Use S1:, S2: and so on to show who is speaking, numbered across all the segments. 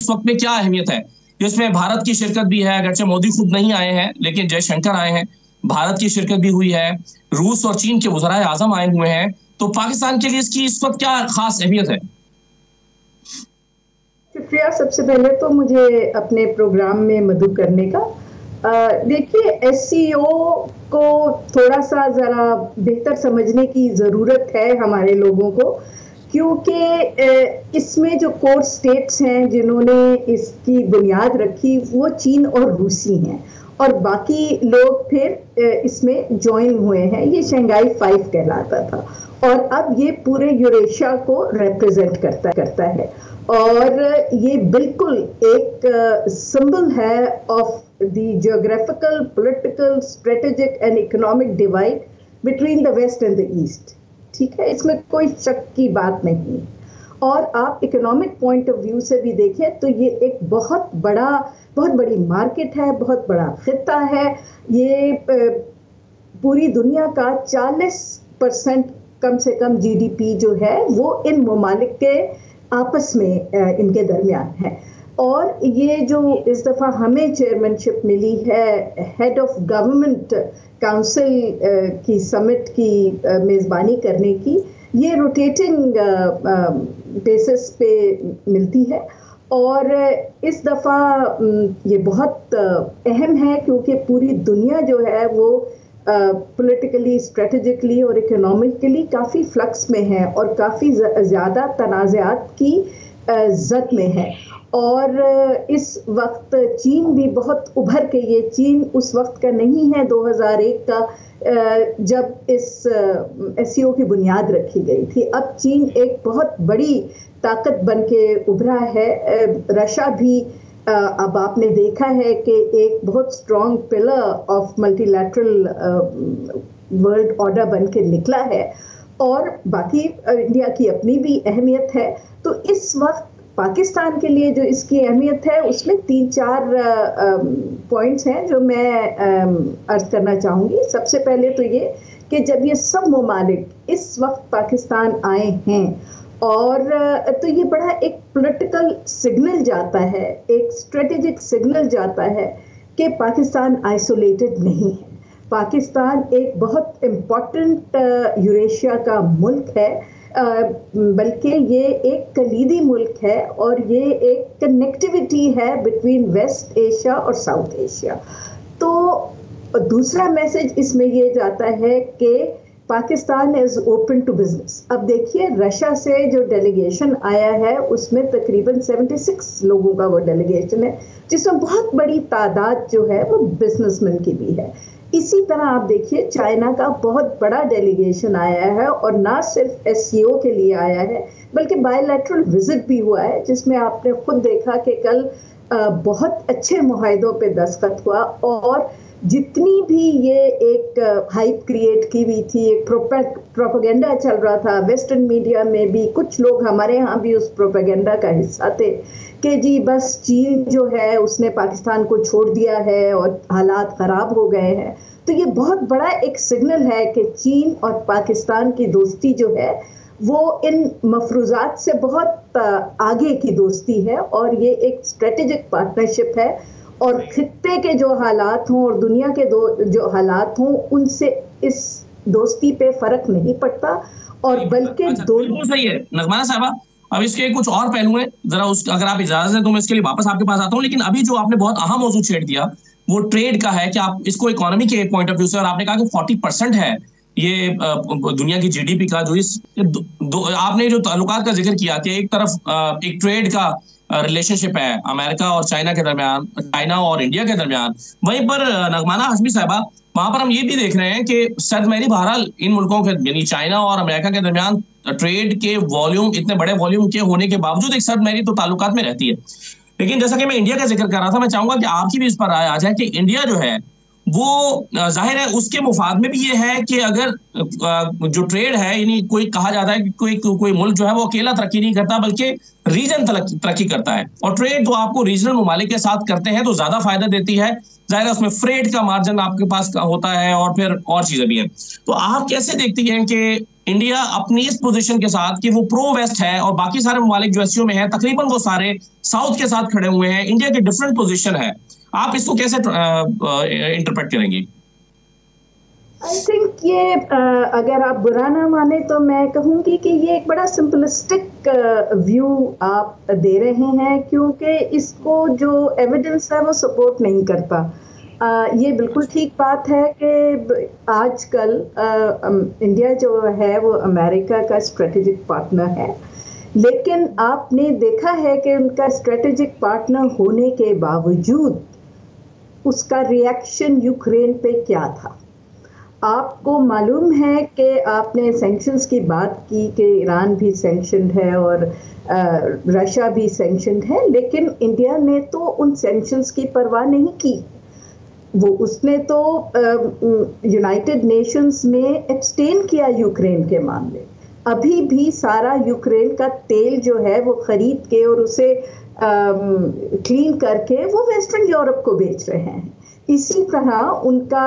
S1: इस वक्त में क्या अहमियत है? इसमें भारत की शिरकत भी है, अगरचे मोदी खुद नहीं आए हैं लेकिन जयशंकर आए हैं, भारत की शिरकत भी हुई है, रूस और चीन के वज़राए आज़म आए हुए हैं। तो पाकिस्तान के लिए इसकी इस वक्त क्या खास अहमियत है?
S2: शुक्रिया सबसे पहले तो मुझे अपने प्रोग्राम में मदद करने का। देखिए, एससीओ को थोड़ा सा ज़रा बेहतर समझने की ज़रूरत है हमारे लोगों को, क्योंकि इसमें जो कोर स्टेट्स हैं जिन्होंने इसकी बुनियाद रखी वो चीन और रूसी हैं और बाकी लोग फिर इसमें ज्वाइन हुए हैं। ये शंघाई 5 कहलाता था और अब ये पूरे यूरेशिया को रिप्रेजेंट करता है और ये बिल्कुल एक सिंबल है of the geographical, political, strategic and economic divide between the west and the east. ठीक है, इसमें कोई शक की बात नहीं। और आप इकोनॉमिक पॉइंट ऑफ व्यू से भी देखें तो ये एक बहुत बड़ी मार्केट है, बहुत बड़ा खिता है। ये पूरी दुनिया का 40% कम से कम जीडीपी जो है वो इन ममालिक के आपस में इनके दरमियान है। और ये जो इस दफ़ा हमें चेयरमैनशिप मिली है हेड ऑफ गवर्नमेंट काउंसिल की समिट की मेज़बानी करने की, ये रोटेटिंग बेसिस पे मिलती है और इस दफ़ा ये बहुत अहम है क्योंकि पूरी दुनिया जो है वो पॉलिटिकली, स्ट्रेटेजिकली और इकोनॉमिकली काफ़ी फ्लक्स में है और काफ़ी ज़्यादा तनाज़ात की जद में है। और इस वक्त चीन भी बहुत उभर के, ये चीन उस वक्त का नहीं है 2001 का जब इस एससीओ की बुनियाद रखी गई थी। अब चीन एक बहुत बड़ी ताकत बन के उभरा है। रशिया भी अब आपने देखा है कि एक बहुत strong pillar of multilateral world order बन के निकला है और बाकी इंडिया की अपनी भी अहमियत है। तो इस वक्त पाकिस्तान के लिए जो इसकी अहमियत है उसमें 3-4 पॉइंट्स हैं जो मैं अर्ज करना चाहूँगी। सबसे पहले तो ये कि जब ये सब ममालिक इस वक्त पाकिस्तान आए हैं और तो ये बड़ा एक पॉलिटिकल सिग्नल जाता है, एक स्ट्रेटेजिक सिग्नल जाता है कि पाकिस्तान आइसोलेटेड नहीं है। पाकिस्तान एक बहुत इम्पॉर्टेंट यूरेशिया का मुल्क है, बल्कि ये एक कलीदी मुल्क है और ये एक कनेक्टिविटी है बिटवीन वेस्ट एशिया और साउथ एशिया। तो दूसरा मैसेज इसमें ये जाता है कि Pakistan is open to business. अब देखिए, रशिया से जो डेलीगेशन आया है उसमें तकरीबन 76 लोगों का वो डेलीगेशन है, जिसमें बहुत बड़ी तादाद जो है वो बिजनेसमैन की भी है। इसी तरह आप देखिए, चाइना का बहुत बड़ा डेलीगेशन आया है और ना सिर्फ एससीओ के लिए आया है बल्कि बायलैटरल विजिट भी हुआ है, जिसमें आपने खुद देखा कि कल बहुत अच्छे मुआहदों पे दस्तखत हुआ और जितनी भी ये एक हाइप क्रिएट की हुई थी, एक प्रोपेगेंडा चल रहा था वेस्टर्न मीडिया में भी, कुछ लोग हमारे यहाँ भी उस प्रोपेगेंडा का हिस्सा थे कि जी बस चीन जो है उसने पाकिस्तान को छोड़ दिया है और हालात ख़राब हो गए हैं। तो ये बहुत बड़ा एक सिग्नल है कि चीन और पाकिस्तान की दोस्ती जो है वो इन मफरूज़ात से बहुत आगे की दोस्ती है और ये एक स्ट्रेटेजिक पार्टनरशिप है और खित्ते के जो हालात हों और दुनिया के जो हालात हों उनसे इस दोस्ती पे फर्क नहीं पड़ता और बल्कि दोनों
S1: सही है। नगमाना साहबा, अब इसके कुछ और पहलू हैं, जरा उस अगर आप इजाजत है तो मैं इसके लिए वापस आपके पास आता हूँ, लेकिन अभी जो आपने बहुत अहम मौजू छेड़ दिया वो ट्रेड का है कि आप इसको इकोनॉमी के पॉइंट ऑफ व्यू से, और आपने कहा कि 40% है ये दुनिया की जीडीपी का, जो इस आपने जो ताल्लुकात का जिक्र किया कि एक तरफ एक ट्रेड का रिलेशनशिप है अमेरिका और चाइना के दरमियान, चाइना और इंडिया के दरमियान, वहीं पर नगमाना हाशमी साहबा वहां पर हम ये भी देख रहे हैं कि सद मेरी बहरहाल इन मुल्कों के यानी चाइना और अमेरिका के दरमियान ट्रेड के वॉल्यूम, इतने बड़े वॉल्यूम के होने के बावजूद एक सद मेरी तो ताल्लुकात में रहती है। लेकिन जैसा कि मैं इंडिया का जिक्र कर रहा था, मैं चाहूंगा कि आपकी भी इस पर राय आ जाए कि इंडिया जो है वो जाहिर है उसके मुफाद में भी ये है कि अगर जो ट्रेड है, यानी कोई कहा जाता है कि कोई मुल्क जो है वो अकेला तरक्की नहीं करता बल्कि रीजन तरक्की करता है, और ट्रेड तो आपको रीजनल ममालिक के साथ करते हैं तो ज्यादा फायदा देती है। जाहिर है उसमें फ्रेट का मार्जिन आपके पास होता है और फिर और चीजें भी हैं। तो आप कैसे देखती हैं कि इंडिया अपनी इस पोजीशन के साथ कि वो प्रो वेस्ट है और बाकी सारे ममालिक जो एससीओ में है तकरीबन वो सारे साउथ के साथ खड़े हुए हैं, इंडिया की डिफरेंट पोजीशन है, आप इसको कैसे इंटरप्रेट करेंगी?
S2: आई थिंक ये अगर आप बुरा ना माने तो मैं कहूँगी कि ये एक बड़ा सिंपलिस्टिक व्यू आप दे रहे हैं, क्योंकि इसको जो एविडेंस है वो सपोर्ट नहीं करता। ये बिल्कुल ठीक बात है कि आजकल इंडिया जो है वो अमेरिका का स्ट्रेटेजिक पार्टनर है, लेकिन आपने देखा है कि उनका स्ट्रेटेजिक पार्टनर होने के बावजूद उसका रिएक्शन यूक्रेन पे क्या था। आपको मालूम है कि आपने सैंक्शंस की बात की कि ईरान भी सैंक्शनड है और रशिया भी सैंक्शनड है, लेकिन इंडिया ने तो उन सैंक्शंस की परवाह नहीं की। उसने तो यूनाइटेड नेशंस में एब्सटेन किया यूक्रेन के मामले। अभी भी सारा यूक्रेन का तेल जो है वो खरीद के और उसे क्लीन करके वो वेस्टर्न यूरोप को बेच रहे हैं। इसी तरह उनका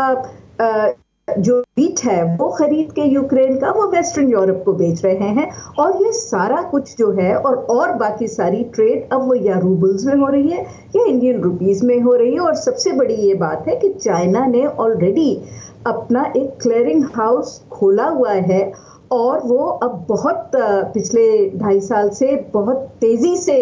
S2: जो वीट है वो खरीद के यूक्रेन का वो वेस्टर्न यूरोप को बेच रहे हैं। और ये सारा कुछ जो है और बाकी सारी ट्रेड अब वो या रूबल्स में हो रही है या इंडियन रुपीस में हो रही है। और सबसे बड़ी ये बात है कि चाइना ने ऑलरेडी अपना एक क्लियरिंग हाउस खोला हुआ है और वो अब बहुत पिछले 2.5 साल से बहुत तेजी से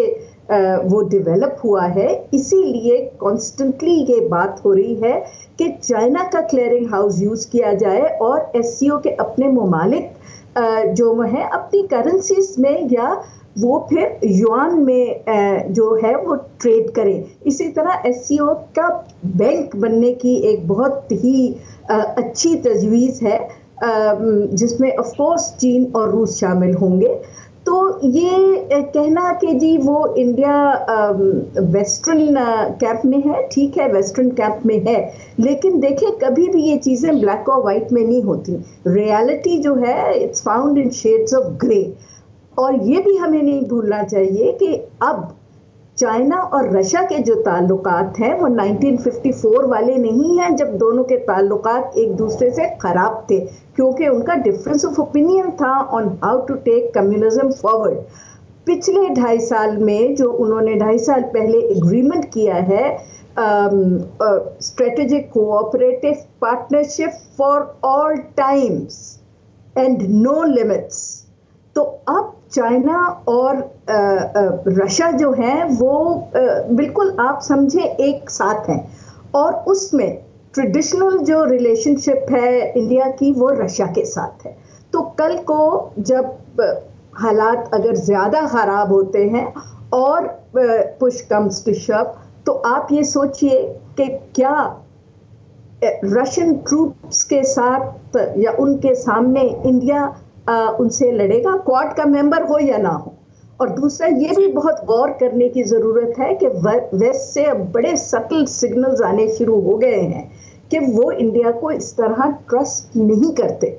S2: वो डेवलप हुआ है। इसीलिए कॉन्स्टेंटली ये बात हो रही है कि चाइना का क्लियरिंग हाउस यूज किया जाए और एससीओ के अपने ममालिक जो है अपनी करेंसीज में या वो फिर युआन में जो है वो ट्रेड करें। इसी तरह एससीओ का बैंक बनने की एक बहुत ही अच्छी तजवीज़ है जिसमें ऑफ कोर्स चीन और रूस शामिल होंगे। तो ये कहना कि जी वो इंडिया वेस्टर्न कैंप में है, ठीक है वेस्टर्न कैंप में है, लेकिन देखें कभी भी ये चीज़ें ब्लैक और वाइट में नहीं होती। रियलिटी जो है it's found in shades of grey. और ये भी हमें नहीं भूलना चाहिए कि अब चाइना और रशिया के जो ताल्लुकात हैं वो 1954 वाले नहीं हैं जब दोनों के ताल्लुकात एक दूसरे से ख़राब थे, क्योंकि उनका डिफरेंस ऑफ ओपिनियन था on how to take communism forward. पिछले 2.5 साल में जो उन्होंने 2.5 साल पहले एग्रीमेंट किया है strategic cooperative partnership for all times and no limits, तो अब चाइना और रशिया जो है वो बिल्कुल आप समझे एक साथ हैं और उसमें ट्रेडिशनल जो रिलेशनशिप है इंडिया की वो रशिया के साथ है। तो कल को जब हालात अगर ज़्यादा ख़राब होते हैं और पुश कम्स टू शव, तो आप ये सोचिए कि क्या रशियन ट्रूप्स के साथ या उनके सामने इंडिया उनसे लड़ेगा, क्वाड का मेंबर हो या ना हो। और दूसरा ये भी बहुत गौर करने की ज़रूरत है कि वेस्ट से अब बड़े सटल सिग्नल्स आने शुरू हो गए हैं कि वो इंडिया को इस तरह ट्रस्ट नहीं करते।